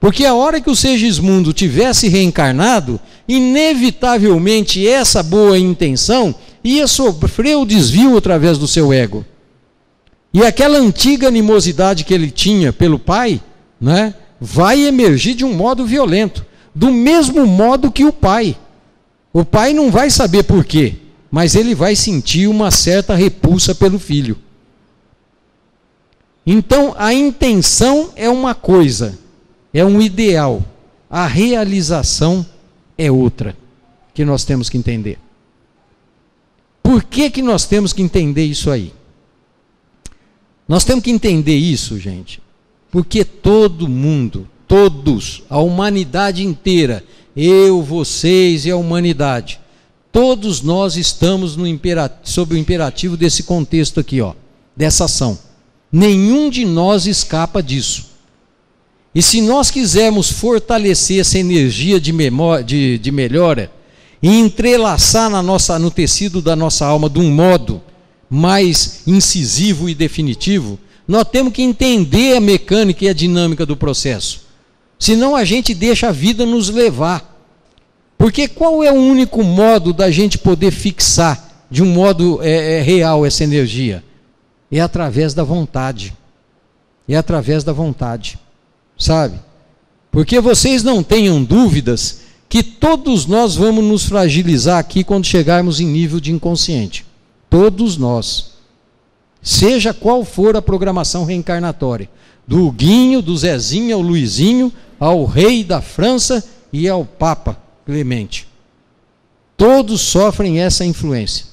Porque a hora que o Segismundo tivesse reencarnado, inevitavelmente essa boa intenção ia sofrer o desvio através do seu ego. E aquela antiga animosidade que ele tinha pelo pai, né, vai emergir de um modo violento, do mesmo modo que o pai. O pai não vai saber por quê, mas ele vai sentir uma certa repulsa pelo filho. Então, a intenção é uma coisa, é um ideal. A realização é outra, que nós temos que entender. Por que nós temos que entender isso aí? Nós temos que entender isso, gente, porque todo mundo, todos, a humanidade inteira, eu, vocês e a humanidade, todos nós estamos sob o imperativo desse contexto aqui, ó, dessa ação. Nenhum de nós escapa disso. E se nós quisermos fortalecer essa energia de melhora e entrelaçar no tecido da nossa alma de um modo mais incisivo e definitivo, nós temos que entender a mecânica e a dinâmica do processo. Senão a gente deixa a vida nos levar. Porque qual é o único modo da gente poder fixar de um modo real essa energia? É através da vontade. É através da vontade. Sabe? Porque vocês não tenham dúvidas que todos nós vamos nos fragilizar aqui quando chegarmos em nível de inconsciente. Todos nós. Seja qual for a programação reencarnatória. Do Huguinho, do Zezinho, ao Luizinho, ao rei da França e ao Papa Clemente. Todos sofrem essa influência.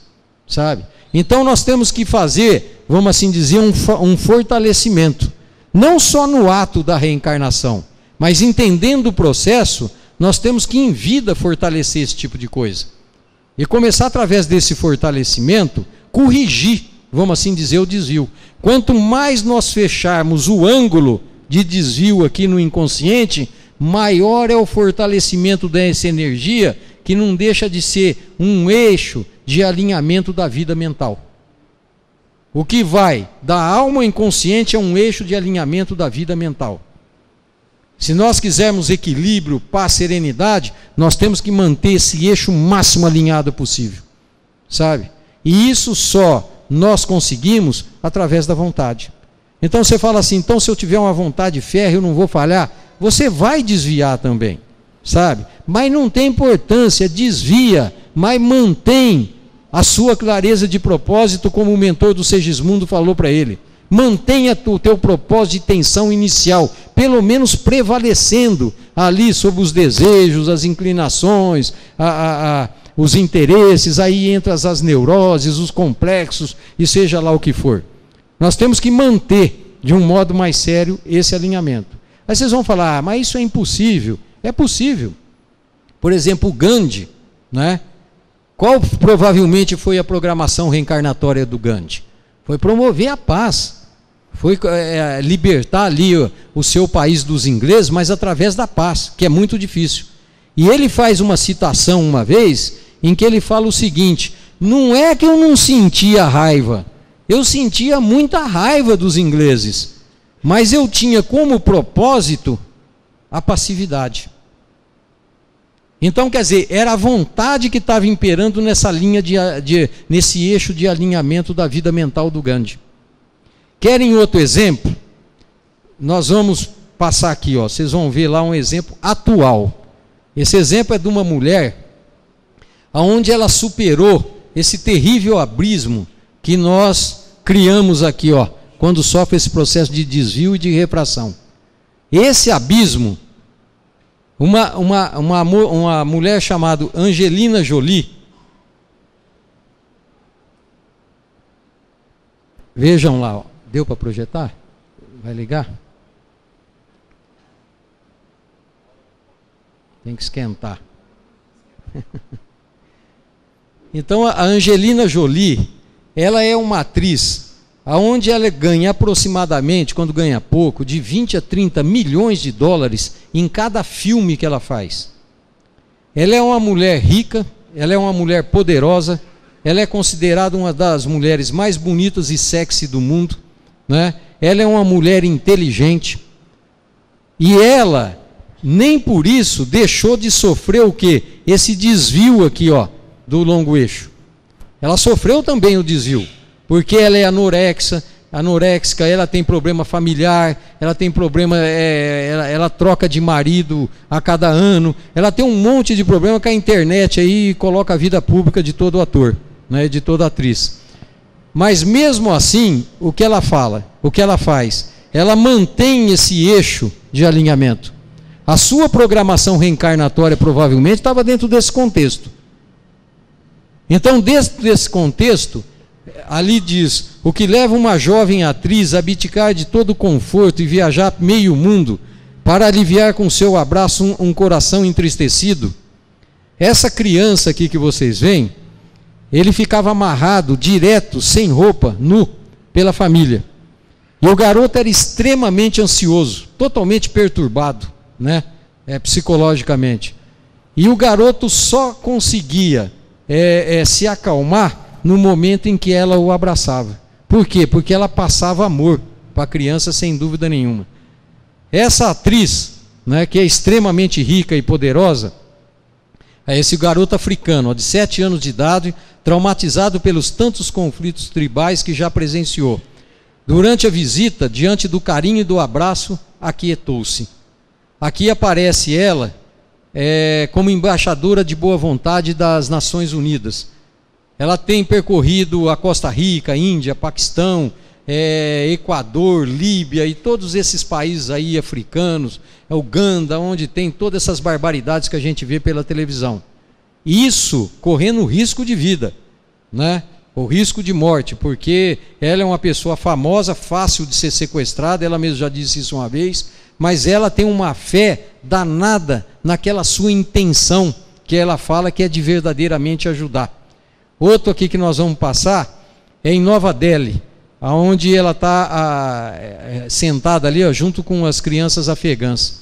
Sabe? Então nós temos que fazer, vamos assim dizer, um fortalecimento. Não só no ato da reencarnação, mas entendendo o processo, nós temos que em vida fortalecer esse tipo de coisa. E começar através desse fortalecimento, corrigir, vamos assim dizer, o desvio. Quanto mais nós fecharmos o ângulo de desvio aqui no inconsciente, maior é o fortalecimento dessa energia, que não deixa de ser um eixo de alinhamento da vida mental. O que vai da alma ao inconsciente é um eixo de alinhamento da vida mental. Se nós quisermos equilíbrio, paz, serenidade, nós temos que manter esse eixo máximo alinhado possível. Sabe? E isso só nós conseguimos através da vontade. Então você fala assim, então se eu tiver uma vontade férrea, eu não vou falhar. Você vai desviar também, sabe? Mas não tem importância, desvia, mas mantém a sua clareza de propósito, como o mentor do Segismundo falou para ele. Mantenha o teu propósito de tensão inicial, pelo menos prevalecendo ali sobre os desejos, as inclinações, os interesses, aí entram as neuroses, os complexos, e seja lá o que for. Nós temos que manter, de um modo mais sério, esse alinhamento. Aí vocês vão falar, mas isso é impossível. É possível. Por exemplo, o Gandhi, né? Qual provavelmente foi a programação reencarnatória do Gandhi? Foi promover a paz. Foi libertar ali o seu país dos ingleses, mas através da paz, que é muito difícil. E ele faz uma citação uma vez, em que ele fala o seguinte, não é que eu não sentia raiva, eu sentia muita raiva dos ingleses, mas eu tinha como propósito a passividade. Então, quer dizer, era a vontade que estava imperando nessa linha nesse eixo de alinhamento da vida mental do Gandhi. Querem outro exemplo? Nós vamos passar aqui, ó, vocês vão ver lá um exemplo atual. Esse exemplo é de uma mulher onde ela superou esse terrível abismo que nós criamos aqui, ó, quando sofre esse processo de desvio e de refração. Esse abismo, uma mulher chamada Angelina Jolie, vejam lá, ó, deu para projetar? Vai ligar? Tem que esquentar. Então a Angelina Jolie, ela é uma atriz onde ela ganha aproximadamente, quando ganha pouco, de 20 a 30 milhões de dólares em cada filme que ela faz. Ela é uma mulher rica, ela é uma mulher poderosa, ela é considerada uma das mulheres mais bonitas e sexy do mundo, né? Ela é uma mulher inteligente, e ela nem por isso deixou de sofrer o quê? Esse desvio aqui, ó, do longo eixo. Ela sofreu também o desvio, porque ela é anoréxica, ela tem problema familiar, ela tem problema, ela troca de marido a cada ano, ela tem um monte de problema com a internet aí, coloca a vida pública de todo ator, né, de toda atriz. Mas mesmo assim, o que ela fala, o que ela faz? Ela mantém esse eixo de alinhamento. A sua programação reencarnatória provavelmente estava dentro desse contexto. Então, dentro desse contexto, ali diz: o que leva uma jovem atriz a abdicar de todo o conforto e viajar meio mundo para aliviar com seu abraço um coração entristecido. Essa criança aqui que vocês veem, ele ficava amarrado direto, sem roupa, nu, pela família. E o garoto era extremamente ansioso, totalmente perturbado, né? Psicologicamente. E o garoto só conseguia se acalmar no momento em que ela o abraçava. Por quê? Porque ela passava amor para a criança, sem dúvida nenhuma. Essa atriz, né, que é extremamente rica e poderosa, é esse garoto africano, ó, de 7 anos de idade, traumatizado pelos tantos conflitos tribais que já presenciou. Durante a visita, diante do carinho e do abraço, aquietou-se. Aqui aparece ela como embaixadora de boa vontade das Nações Unidas. Ela tem percorrido a Costa Rica, Índia, Paquistão, Equador, Líbia e todos esses países aí africanos, Uganda, onde tem todas essas barbaridades que a gente vê pela televisão. Isso correndo risco de vida, né? O risco de morte, porque ela é uma pessoa famosa, fácil de ser sequestrada, ela mesma já disse isso uma vez, mas ela tem uma fé danada naquela sua intenção, que ela fala que é de verdadeiramente ajudar. Outro aqui que nós vamos passar é em Nova Delhi, onde ela está sentada ali, ó, junto com as crianças afegãs.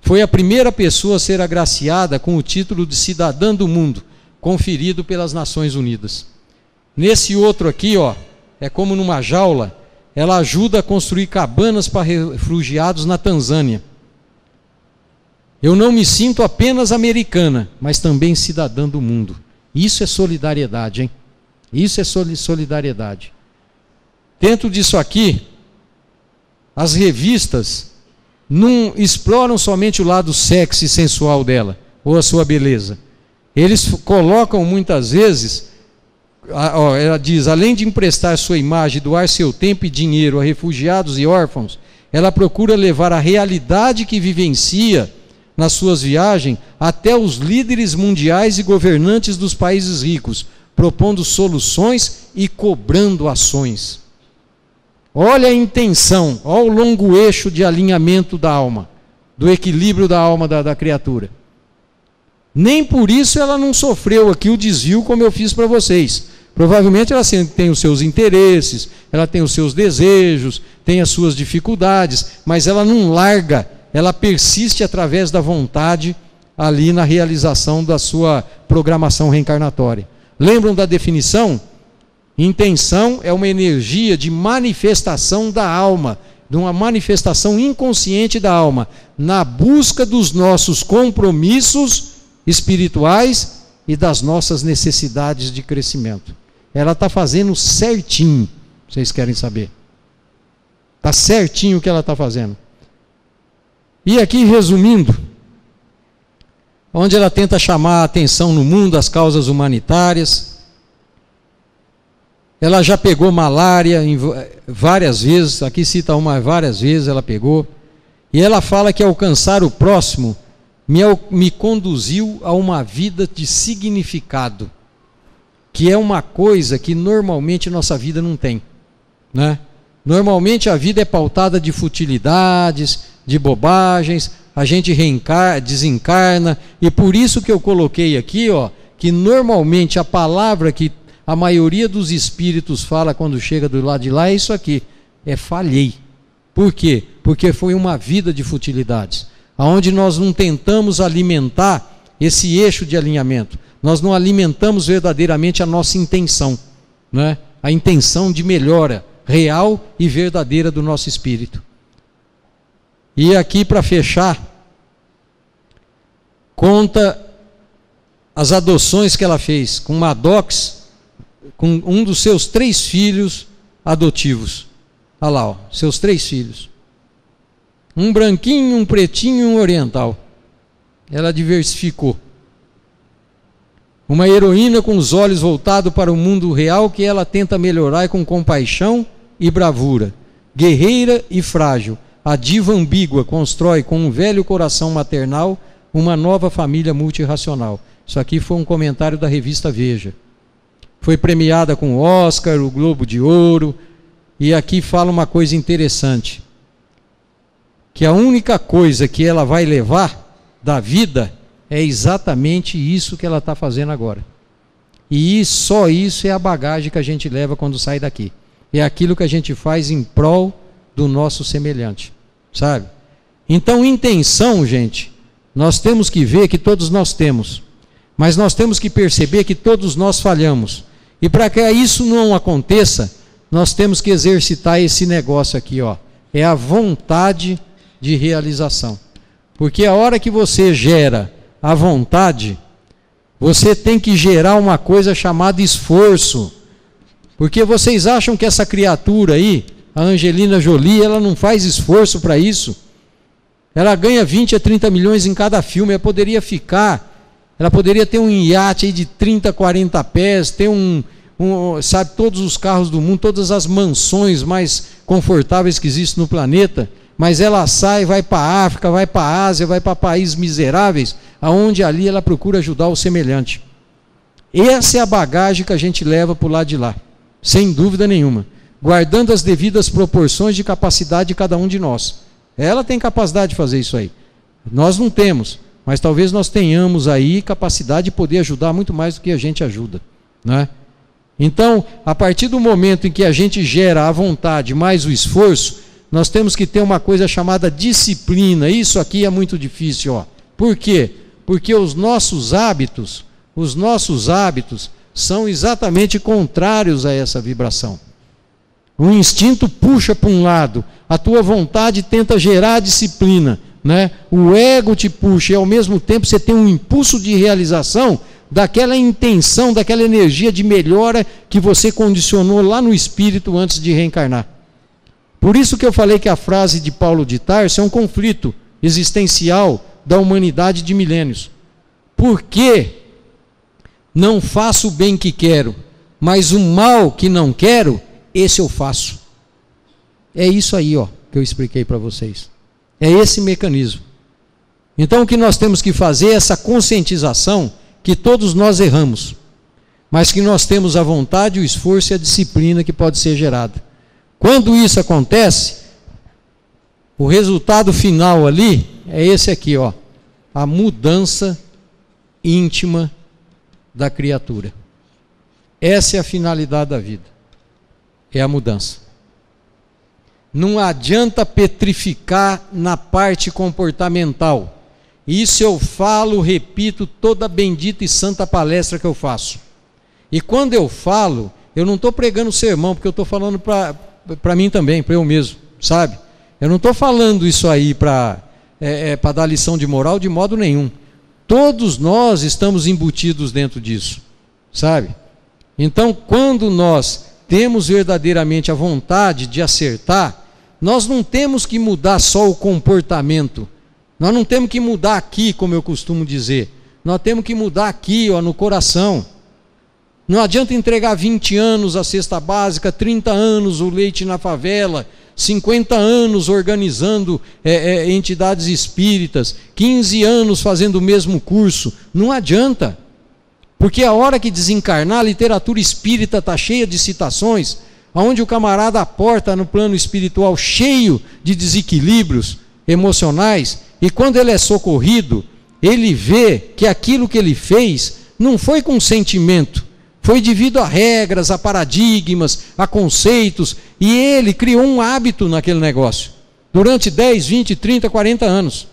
Foi a primeira pessoa a ser agraciada com o título de cidadã do mundo, conferido pelas Nações Unidas. Nesse outro aqui, ó, é como numa jaula, ela ajuda a construir cabanas para refugiados na Tanzânia. Eu não me sinto apenas americana, mas também cidadã do mundo. Isso é solidariedade, hein? Isso é solidariedade. Dentro disso aqui, as revistas não exploram somente o lado sexy e sensual dela, ou a sua beleza. Eles colocam muitas vezes, ela diz, além de emprestar sua imagem, doar seu tempo e dinheiro a refugiados e órfãos, ela procura levar a realidade que vivencia nas suas viagens até os líderes mundiais e governantes dos países ricos, propondo soluções e cobrando ações. Olha a intenção, olha o longo eixo de alinhamento da alma, do equilíbrio da alma da criatura. Nem por isso ela não sofreu aqui o desvio como eu fiz para vocês. Provavelmente ela tem os seus interesses, ela tem os seus desejos, tem as suas dificuldades, mas ela não larga, ela persiste através da vontade ali na realização da sua programação reencarnatória. Lembram da definição? Intenção é uma energia de manifestação da alma, de uma manifestação inconsciente da alma, na busca dos nossos compromissos espirituais e das nossas necessidades de crescimento. Ela está fazendo certinho, vocês querem saber? Está certinho o que ela está fazendo. E aqui, resumindo, onde ela tenta chamar a atenção no mundo das causas humanitárias. Ela já pegou malária várias vezes, aqui cita várias vezes ela pegou, e ela fala que alcançar o próximo me conduziu a uma vida de significado, que é uma coisa que normalmente nossa vida não tem, né? Normalmente a vida é pautada de futilidades, de bobagens, a gente desencarna, e por isso que eu coloquei aqui, ó, que normalmente a palavra que a maioria dos espíritos fala quando chega do lado de lá é isso aqui, é falhei. Por quê? Porque foi uma vida de futilidades, onde nós não tentamos alimentar esse eixo de alinhamento, nós não alimentamos verdadeiramente a nossa intenção, né? A intenção de melhora real e verdadeira do nosso espírito. E aqui para fechar, conta as adoções que ela fez com Maddox, com um dos seus 3 filhos adotivos. Olha lá, ó, seus 3 filhos. Um branquinho, um pretinho e um oriental. Ela diversificou. Uma heroína com os olhos voltados para o mundo real que ela tenta melhorar com compaixão e bravura. Guerreira e frágil, a diva ambígua constrói com um velho coração maternal uma nova família multirracional. Isso aqui foi um comentário da revista Veja. Foi premiada com o Oscar, o Globo de Ouro, e aqui fala uma coisa interessante, que a única coisa que ela vai levar da vida é exatamente isso que ela está fazendo agora. E só isso é a bagagem que a gente leva quando sai daqui. É aquilo que a gente faz em prol do nosso semelhante, sabe? Então, intenção, gente, nós temos que ver que todos nós temos, mas nós temos que perceber que todos nós falhamos. E para que isso não aconteça, nós temos que exercitar esse negócio aqui, ó. É a vontade de realização. Porque a hora que você gera a vontade, você tem que gerar uma coisa chamada esforço. Porque vocês acham que essa criatura aí, a Angelina Jolie, ela não faz esforço para isso? Ela ganha 20 a 30 milhões em cada filme, ela poderia ter um iate aí de 30, 40 pés, ter sabe, todos os carros do mundo, todas as mansões mais confortáveis que existem no planeta, mas ela sai, vai para a África, vai para a Ásia, vai para países miseráveis, aonde ali ela procura ajudar o semelhante. Essa é a bagagem que a gente leva para o lado de lá, sem dúvida nenhuma, guardando as devidas proporções de capacidade de cada um de nós. Ela tem capacidade de fazer isso aí, nós não temos, mas talvez nós tenhamos aí capacidade de poder ajudar muito mais do que a gente ajuda, né? Então, a partir do momento em que a gente gera a vontade mais o esforço, nós temos que ter uma coisa chamada disciplina. Isso aqui é muito difícil, ó. Por quê? Porque os nossos hábitos são exatamente contrários a essa vibração. O instinto puxa para um lado, a tua vontade tenta gerar a disciplina, né? O ego te puxa e ao mesmo tempo você tem um impulso de realização daquela intenção, daquela energia de melhora que você condicionou lá no espírito antes de reencarnar. Por isso que eu falei que a frase de Paulo de Tarso é um conflito existencial da humanidade de milênios. Por que não faço o bem que quero, mas o mal que não quero, esse eu faço? É isso aí, ó, que eu expliquei para vocês. É esse mecanismo. Então o que nós temos que fazer é essa conscientização que todos nós erramos, mas que nós temos a vontade, o esforço e a disciplina que pode ser gerada. Quando isso acontece, o resultado final ali é esse aqui, ó, a mudança íntima da criatura. Essa é a finalidade da vida, é a mudança. Não adianta petrificar na parte comportamental. Isso eu falo, repito, toda bendita e santa palestra que eu faço. E quando eu falo, eu não estou pregando sermão, porque eu estou falando para mim também, para eu mesmo, sabe? Eu não estou falando isso aí para dar lição de moral de modo nenhum. Todos nós estamos embutidos dentro disso, sabe? Então, quando nós temos verdadeiramente a vontade de acertar, nós não temos que mudar só o comportamento. Nós não temos que mudar aqui, como eu costumo dizer. Nós temos que mudar aqui, ó, no coração. Não adianta entregar 20 anos a cesta básica, 30 anos o leite na favela, 50 anos organizando entidades espíritas, 15 anos fazendo o mesmo curso. Não adianta. Porque a hora que desencarnar, a literatura espírita está cheia de citações, onde o camarada aporta no plano espiritual cheio de desequilíbrios emocionais, e quando ele é socorrido, ele vê que aquilo que ele fez não foi com sentimento, foi devido a regras, a paradigmas, a conceitos, e ele criou um hábito naquele negócio, durante 10, 20, 30, 40 anos.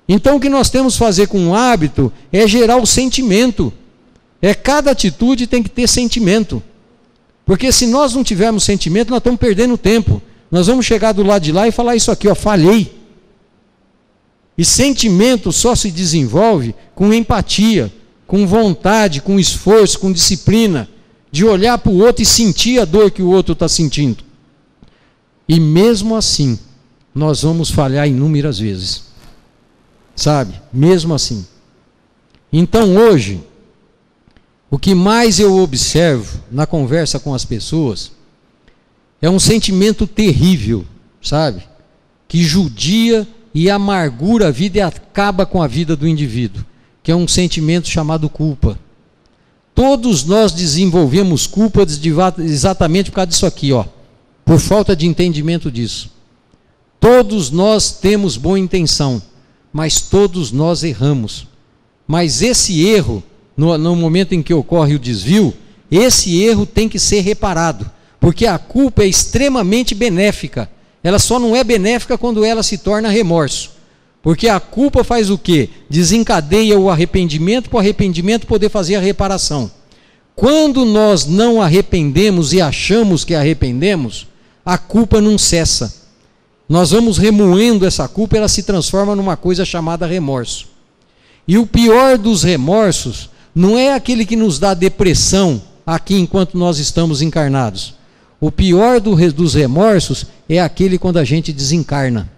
Então o que nós temos que fazer com o hábito é gerar o sentimento. Cada atitude tem que ter sentimento. Porque se nós não tivermos sentimento, nós estamos perdendo tempo. Nós vamos chegar do lado de lá e falar isso aqui, ó, falhei. E sentimento só se desenvolve com empatia, com vontade, com esforço, com disciplina, de olhar para o outro e sentir a dor que o outro está sentindo. E mesmo assim, nós vamos falhar inúmeras vezes. Sabe? Mesmo assim. Então hoje, o que mais eu observo na conversa com as pessoas é um sentimento terrível, sabe? Que judia e amargura a vida e acaba com a vida do indivíduo, que é um sentimento chamado culpa. Todos nós desenvolvemos culpa exatamente por causa disso aqui, ó, por falta de entendimento disso. Todos nós temos boa intenção, mas todos nós erramos. Mas esse erro, no momento em que ocorre o desvio, esse erro tem que ser reparado, porque a culpa é extremamente benéfica. Ela só não é benéfica quando ela se torna remorso. Porque a culpa faz o quê? Desencadeia o arrependimento, para o arrependimento poder fazer a reparação. Quando nós não arrependemos e achamos que arrependemos, a culpa não cessa. Nós vamos remoendo essa culpa, ela se transforma numa coisa chamada remorso. E o pior dos remorsos não é aquele que nos dá depressão aqui enquanto nós estamos encarnados. O pior dos remorsos é aquele quando a gente desencarna.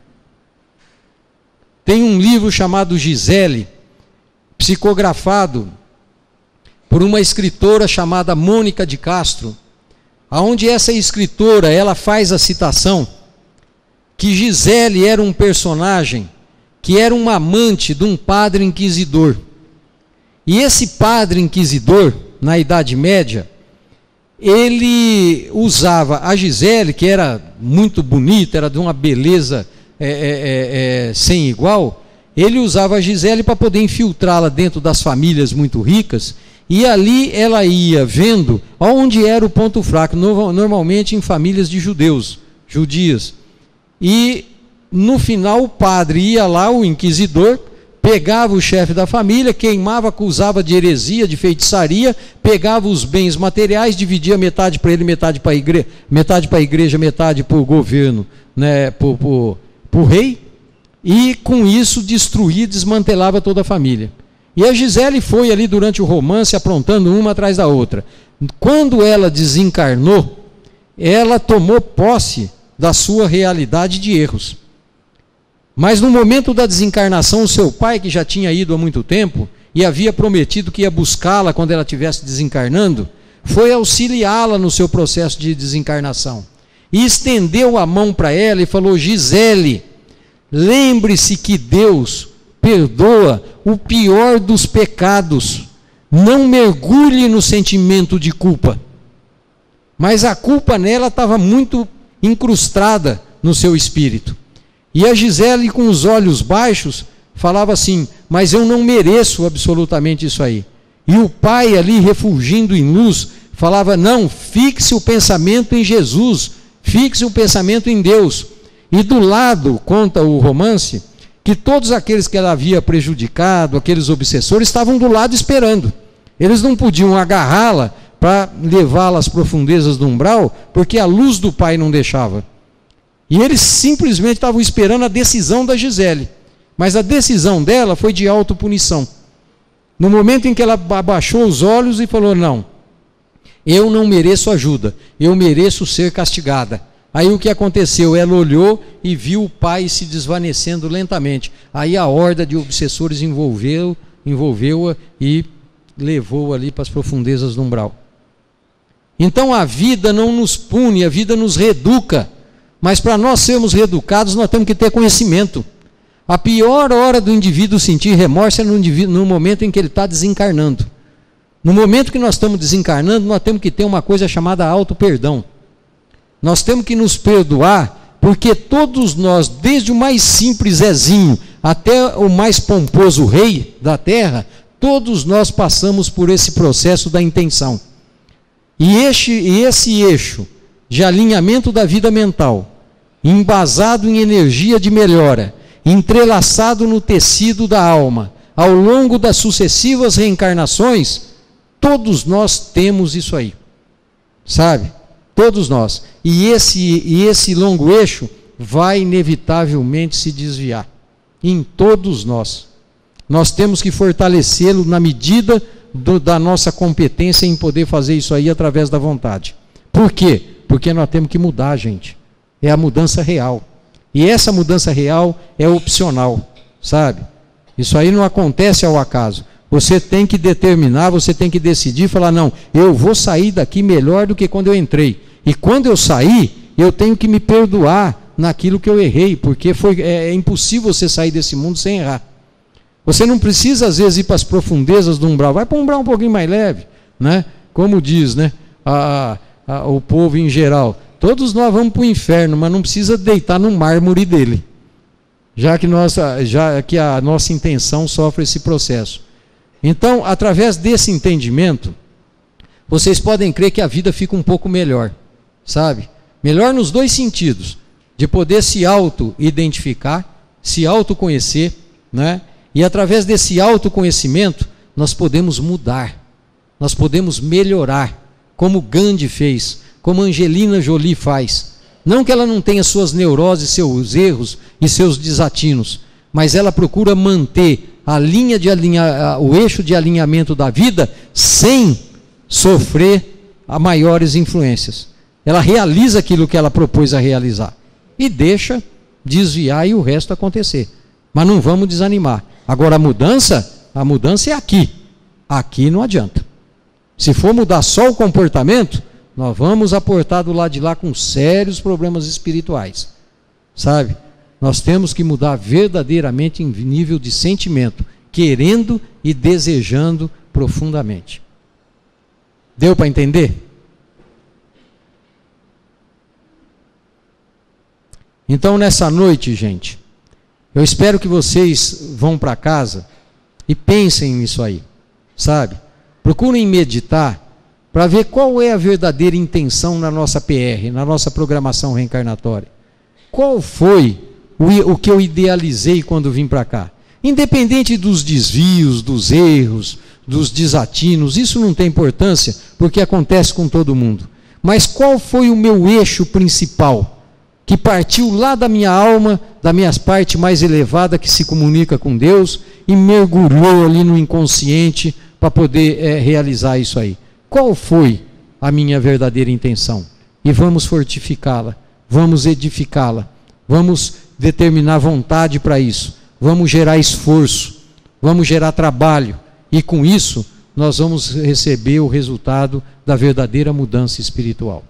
Tem um livro chamado Gisele, psicografado por uma escritora chamada Mônica de Castro, aonde essa escritora ela faz a citação que Gisele era um personagem que era um amante de um padre inquisidor. E esse padre inquisidor, na Idade Média, ele usava a Gisele, que era muito bonita, era de uma beleza sem igual, ele usava a Gisele para poder infiltrá-la dentro das famílias muito ricas, e ali ela ia vendo onde era o ponto fraco, normalmente em famílias de judias. E no final o padre ia lá, o inquisidor, pegava o chefe da família, queimava, acusava de heresia, de feitiçaria, pegava os bens materiais, dividia metade para ele, metade para a igreja, metade para o governo, né, para o rei, e com isso destruía, desmantelava toda a família. E a Gisele foi ali durante o romance aprontando uma atrás da outra. Quando ela desencarnou, ela tomou posse da sua realidade de erros. Mas no momento da desencarnação, o seu pai, que já tinha ido há muito tempo, e havia prometido que ia buscá-la quando ela estivesse desencarnando, foi auxiliá-la no seu processo de desencarnação. E estendeu a mão para ela e falou: Gisele, lembre-se que Deus perdoa o pior dos pecados. Não mergulhe no sentimento de culpa. Mas a culpa nela estava muito incrustada no seu espírito. E a Gisele, com os olhos baixos, falava assim: mas eu não mereço absolutamente isso aí. E o pai ali, refulgindo em luz, falava: não, fixe o pensamento em Jesus, fixe o pensamento em Deus. E do lado, conta o romance, que todos aqueles que ela havia prejudicado, aqueles obsessores, estavam do lado esperando. Eles não podiam agarrá-la para levá-la às profundezas do umbral, porque a luz do pai não deixava. E eles simplesmente estavam esperando a decisão da Gisele. Mas a decisão dela foi de autopunição. No momento em que ela abaixou os olhos e falou: não, eu não mereço ajuda, eu mereço ser castigada. Aí o que aconteceu? Ela olhou e viu o pai se desvanecendo lentamente. Aí a horda de obsessores envolveu-a e levou ali para as profundezas do umbral. Então a vida não nos pune, a vida nos reeduca. Mas para nós sermos reeducados, nós temos que ter conhecimento. A pior hora do indivíduo sentir remorso é no momento em que ele está desencarnando. No momento que nós estamos desencarnando, nós temos que ter uma coisa chamada auto-perdão. Nós temos que nos perdoar, porque todos nós, desde o mais simples Zezinho até o mais pomposo rei da terra, todos nós passamos por esse processo da intenção. E esse eixo de alinhamento da vida mental, embasado em energia de melhora, entrelaçado no tecido da alma, ao longo das sucessivas reencarnações, todos nós temos isso aí, sabe? Todos nós. E esse longo eixo vai inevitavelmente se desviar. em todos nós. Nós temos que fortalecê-lo na medida da nossa competência em poder fazer isso aí através da vontade. Por quê? Porque nós temos que mudar, gente. É a mudança real. E essa mudança real é opcional, sabe? Isso aí não acontece ao acaso. Você tem que determinar, você tem que decidir, falar, não, eu vou sair daqui melhor do que quando eu entrei. E quando eu sair, eu tenho que me perdoar naquilo que eu errei, porque é impossível você sair desse mundo sem errar. Você não precisa, às vezes, ir para as profundezas do umbral. Vai para um umbral um pouquinho mais leve, né? Como diz, né? O povo em geral. Todos nós vamos para o inferno, mas não precisa deitar no mármore dele. Já que a nossa intenção sofre esse processo. Então, através desse entendimento, vocês podem crer que a vida fica um pouco melhor, sabe? Melhor nos dois sentidos. De poder se auto-identificar, se autoconhecer, né? E através desse autoconhecimento, nós podemos mudar, nós podemos melhorar, como Gandhi fez, como Angelina Jolie faz. Não que ela não tenha suas neuroses, seus erros e seus desatinos, mas ela procura manter o eixo de alinhamento da vida sem sofrer a maiores influências. Ela realiza aquilo que ela propôs a realizar e deixa desviar e o resto acontecer. Mas não vamos desanimar. Agora a mudança é aqui. Aqui não adianta. Se for mudar só o comportamento, nós vamos aportar do lado de lá com sérios problemas espirituais. Sabe? Nós temos que mudar verdadeiramente em nível de sentimento, querendo e desejando profundamente. Deu para entender? Então nessa noite, gente, eu espero que vocês vão para casa e pensem nisso aí, sabe? Procurem meditar para ver qual é a verdadeira intenção na nossa PR, na nossa programação reencarnatória. Qual foi o que eu idealizei quando vim para cá? Independente dos desvios, dos erros, dos desatinos, isso não tem importância, porque acontece com todo mundo. Mas qual foi o meu eixo principal? Que partiu lá da minha alma, da minha parte mais elevada que se comunica com Deus e mergulhou ali no inconsciente para poder realizar isso aí. Qual foi a minha verdadeira intenção? E vamos fortificá-la, vamos edificá-la, vamos determinar vontade para isso, vamos gerar esforço, vamos gerar trabalho e com isso nós vamos receber o resultado da verdadeira mudança espiritual.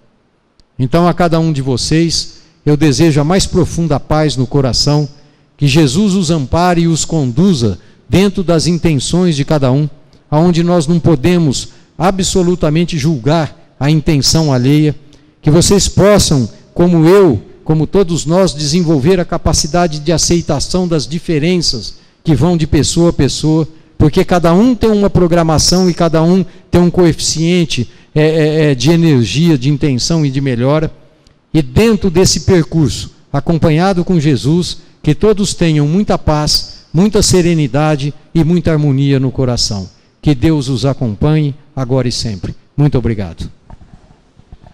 Então a cada um de vocês eu desejo a mais profunda paz no coração, que Jesus os ampare e os conduza dentro das intenções de cada um, aonde nós não podemos absolutamente julgar a intenção alheia, que vocês possam, como eu, como todos nós, desenvolver a capacidade de aceitação das diferenças que vão de pessoa a pessoa, porque cada um tem uma programação e cada um tem um coeficiente de energia, de intenção e de melhora. E dentro desse percurso, acompanhado com Jesus, que todos tenham muita paz, muita serenidade e muita harmonia no coração. Que Deus os acompanhe agora e sempre. Muito obrigado.